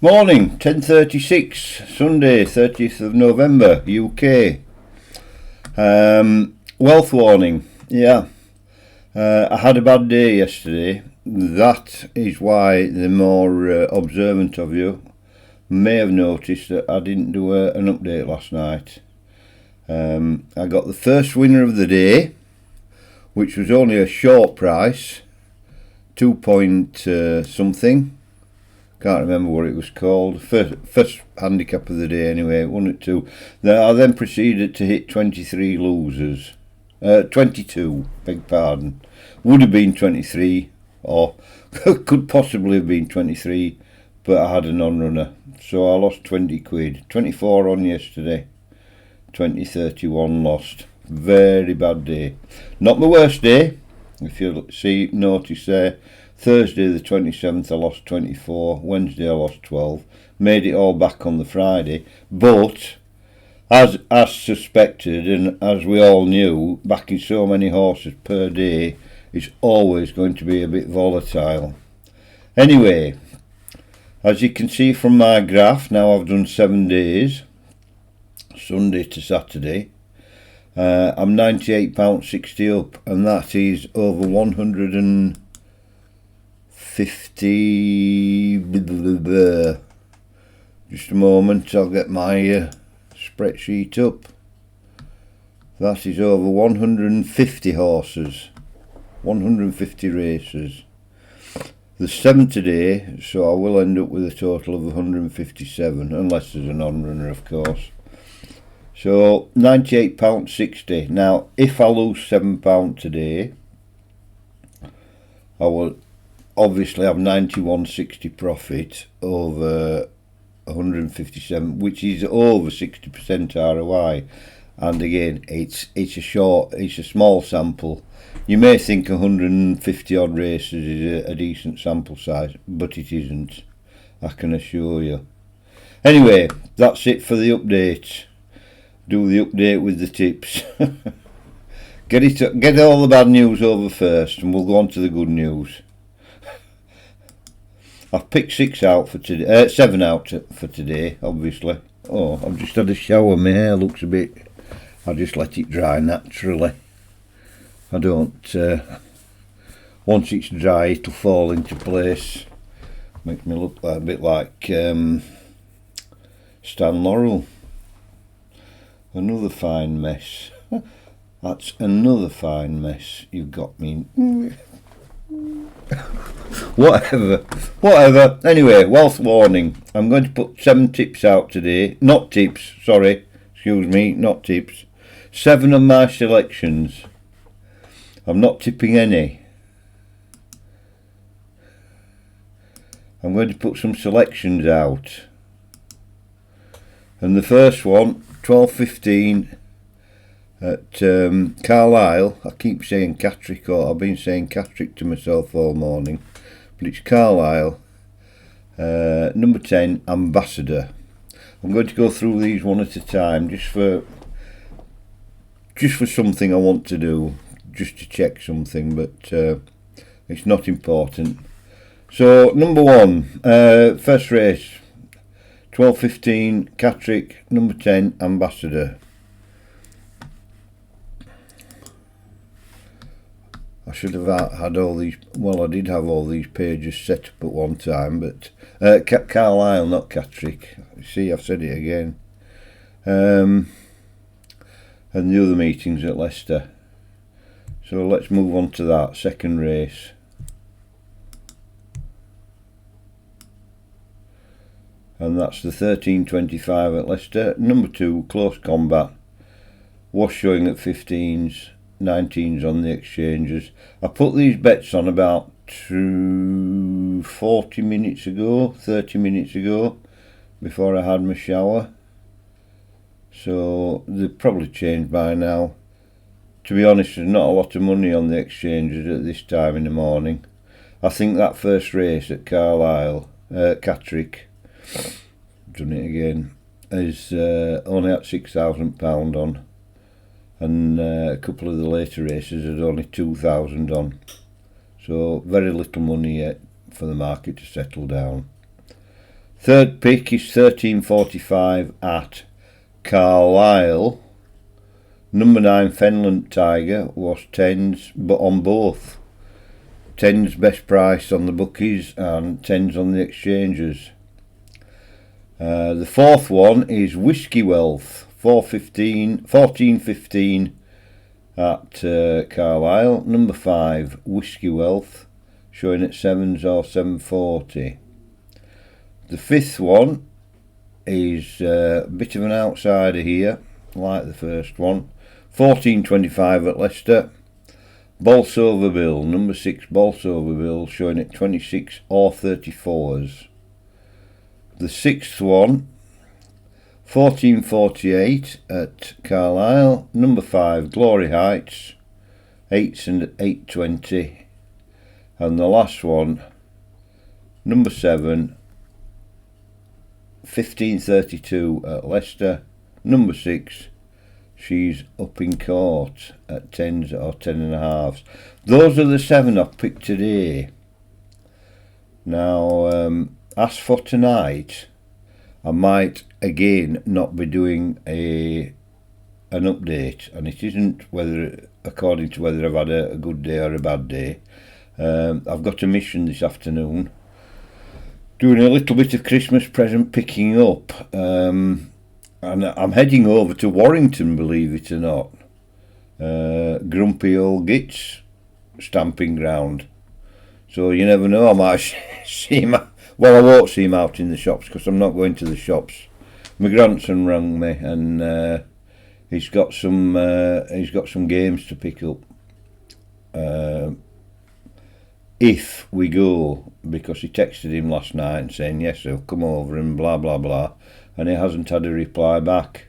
Morning, 10:36, Sunday, 30th of November, UK. Wealth warning. Yeah, I had a bad day yesterday. That is why the more observant of you may have noticed that I didn't do an update last night. I got the first winner of the day, which was only a short price, 2 point something. Can't remember what it was called. First handicap of the day anyway, 1 at 2. I then proceeded to hit 23 losers. 22, beg pardon. Would have been 23, or could possibly have been 23, but I had a non-runner. So I lost 20 quid. 24 on yesterday. 20.31 lost. Very bad day. Not my worst day. If you notice there. Thursday the 27th I lost 24, Wednesday I lost 12, made it all back on the Friday, but as suspected and as we all knew, backing so many horses per day is always going to be a bit volatile. Anyway, as you can see from my graph, now I've done 7 days, Sunday to Saturday, I'm £98.60 up, and that is over 150. Just a moment, I'll get my spreadsheet up. That is over 150 horses, 150 races. There's 7 today, so I will end up with a total of 157, unless there's a non-runner, of course. So £98.60. Now, if I lose £7 today, I will obviously have 91.60 profit over 157, which is over 60% ROI. And again, it's a small sample. You may think 150 odd races is a decent sample size, but it isn't, I can assure you. Anyway, that's it for the update. Do the update with the tips. Get all the bad news over first, and we'll go on to the good news. I've picked 6 out for today, 7 out for today, obviously. Oh, I've just had a shower. My hair looks a bit. I just let it dry naturally. I don't. Once it's dry, it'll fall into place. Makes me look like a bit like Stan Laurel. Another fine mess. That's another fine mess. You've got me. Whatever. Anyway, wealth warning. I'm going to put 7 tips out today. Not tips, sorry. Excuse me, not tips. 7 of my selections. I'm not tipping any. I'm going to put some selections out. And the first one, 12.15 at Carlisle. I keep saying Catterick, or I've been saying Catterick to myself all morning, but it's Carlisle. Number 10, Ambassador. I'm going to go through these one at a time, just for something I want to do, just to check something, but it's not important. So number 1, first race, 12.15 Catterick, number 10 Ambassador. I should have had all these. Well, I did have all these pages set up at one time, but Carlisle, not Catterick. See, I've said it again. And the other meetings at Leicester. So let's move on to that second race. And that's the 13.25 at Leicester. Number 2, Close Combat, was showing at 15s, 19s on the exchanges. I put these bets on about 40 minutes ago, 30 minutes ago, before I had my shower. So they've probably changed by now. To be honest, there's not a lot of money on the exchanges at this time in the morning. I think that first race at Carlisle, Catterick, done it again, is only at £6,000 on, and a couple of the later races had only 2,000 on. So very little money yet for the market to settle down. Third pick is 1345 at Carlisle. Number 9 Fenland Tiger was 10s, but on both. 10s best price on the bookies and 10s on the exchanges. The fourth one is Whiskey Wealth, 1415 at Carlisle. Number 5 Whiskey Wealth, showing at 7s or 740. The fifth one is a bit of an outsider here, like the first one. 1425 at Leicester. Bolsover Bill, number 6 Bolsover Bill, showing at 26 or 34s. The sixth one, 1448 at Carlisle. Number 5 Glory Heights, 8s and 820. And the last one, number 7 1532 at Leicester. Number 6, she's up in court at 10s or 10.5s. Those are the 7 I've picked today. Now, as for tonight, I might again not be doing an update, and it isn't whether according to whether I've had a good day or a bad day. I've got a mission this afternoon, doing a little bit of Christmas present picking up, and I'm heading over to Warrington, believe it or not. Grumpy old Gits stamping ground. So you never know, I might see him. Well, I won't see him out in the shops because I'm not going to the shops. My grandson rang me, and he's got some games to pick up. If we go, because he texted him last night saying yes, he'll come over and blah blah blah, and he hasn't had a reply back.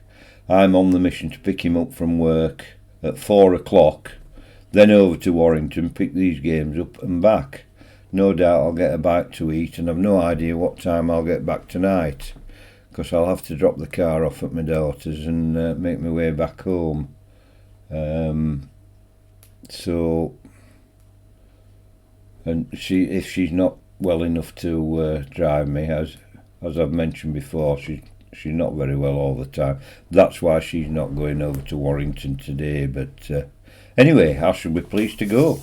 I'm on the mission to pick him up from work at 4 o'clock, then over to Warrington, pick these games up and back. No doubt I'll get a bite to eat, and I've no idea what time I'll get back tonight, because I'll have to drop the car off at my daughter's and make my way back home. So, and if she's not well enough to drive me, as I've mentioned before, she's not very well all the time. That's why she's not going over to Warrington today. But anyway, I shall be pleased to go.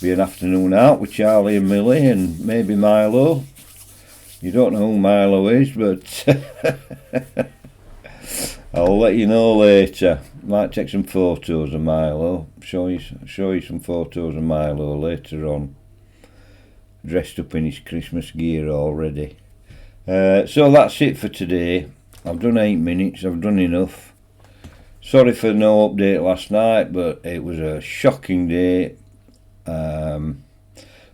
Be an afternoon out with Charlie and Millie and maybe Milo. You don't know who Milo is, but I'll let you know later. Might take some photos of Milo. Show you some photos of Milo later on. Dressed up in his Christmas gear already. So that's it for today. I've done 8 minutes. I've done enough. Sorry for no update last night, but it was a shocking day.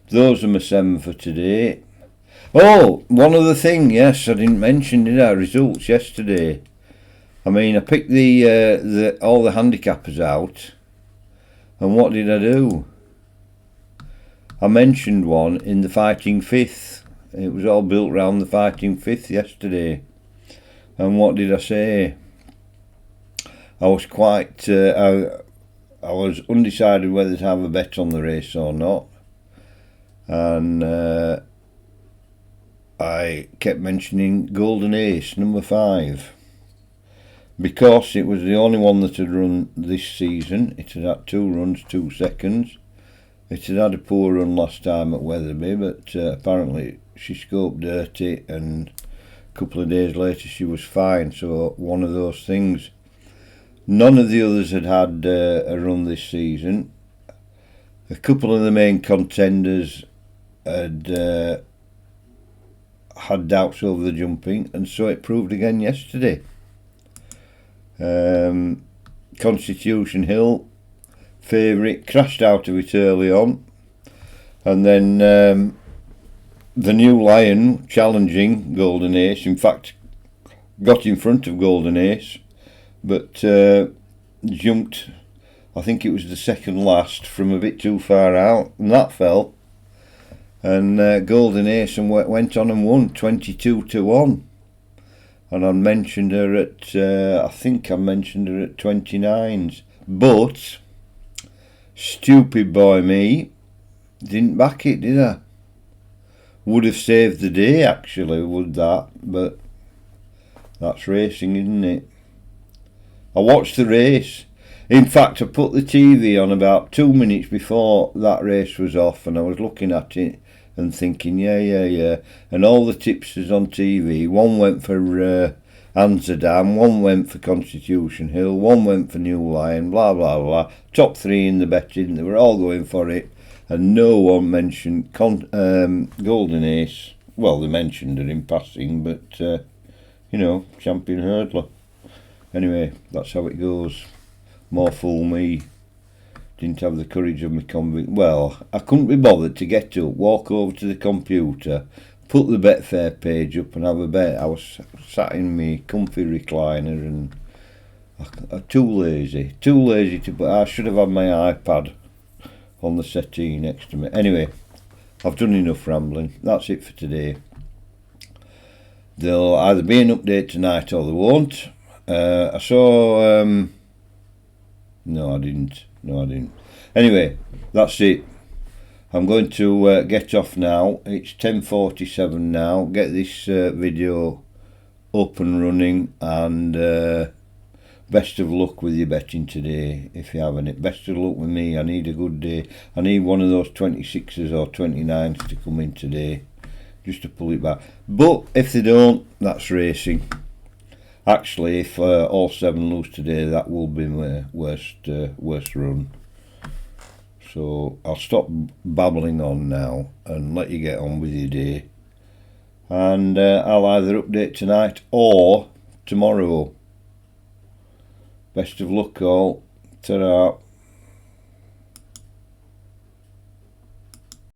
Those are my 7 for today. Oh, one other thing, yes, I didn't mention, did I? Results yesterday. I mean, I picked all the handicappers out, and what did I do? I mentioned one in the Fighting Fifth. It was all built around the Fighting Fifth yesterday. And what did I say? I was quite... I was undecided whether to have a bet on the race or not. And I kept mentioning Golden Ace, number 5. Because it was the only one that had run this season. It had had 2 runs, 2 seconds. It had had a poor run last time at Wetherby, but apparently she scoped dirty, and a couple of days later she was fine. So one of those things. None of the others had had a run this season. A couple of the main contenders had had doubts over the jumping, and so it proved again yesterday. Constitution Hill, favourite, crashed out of it early on, and then the New Lion challenging Golden Ace, in fact got in front of Golden Ace, but jumped, I think it was the second last, from a bit too far out, and that fell, and Golden Ace and went on and won 22-1. And I mentioned her at, I think I mentioned her at 29s, but stupid boy me, didn't back it, did I? would have saved the day, actually, would that? But that's racing, isn't it? I watched the race. In fact, I put the TV on about 2 minutes before that race was off, and I was looking at it and thinking, yeah. And all the tipsters on TV, one went for Amsterdam, one went for Constitution Hill, one went for New Lion, blah, blah, blah. Top three in the betting, they were all going for it. And no one mentioned Golden Ace. Well, they mentioned her in passing, but, you know, champion hurdler. Anyway, that's how it goes. More fool me. Didn't have the courage of my well, I couldn't be bothered to get up, walk over to the computer, put the Betfair page up and have a bet. I was sat in my comfy recliner and too lazy to, but I should have had my iPad on the settee next to me. Anyway, I've done enough rambling. That's it for today. There'll either be an update tonight or there won't. I saw... No, I didn't. Anyway, that's it. I'm going to get off now. It's 10:47 now. Get this video up and running, and best of luck with your betting today if you haven't it. Best of luck with me. I need a good day. I need one of those 26s or 29s to come in today just to pull it back. But if they don't, that's racing. Actually, if all 7 lose today, that will be my worst run. So I'll stop babbling on now and let you get on with your day. And I'll either update tonight or tomorrow. Best of luck all. Ta-ra.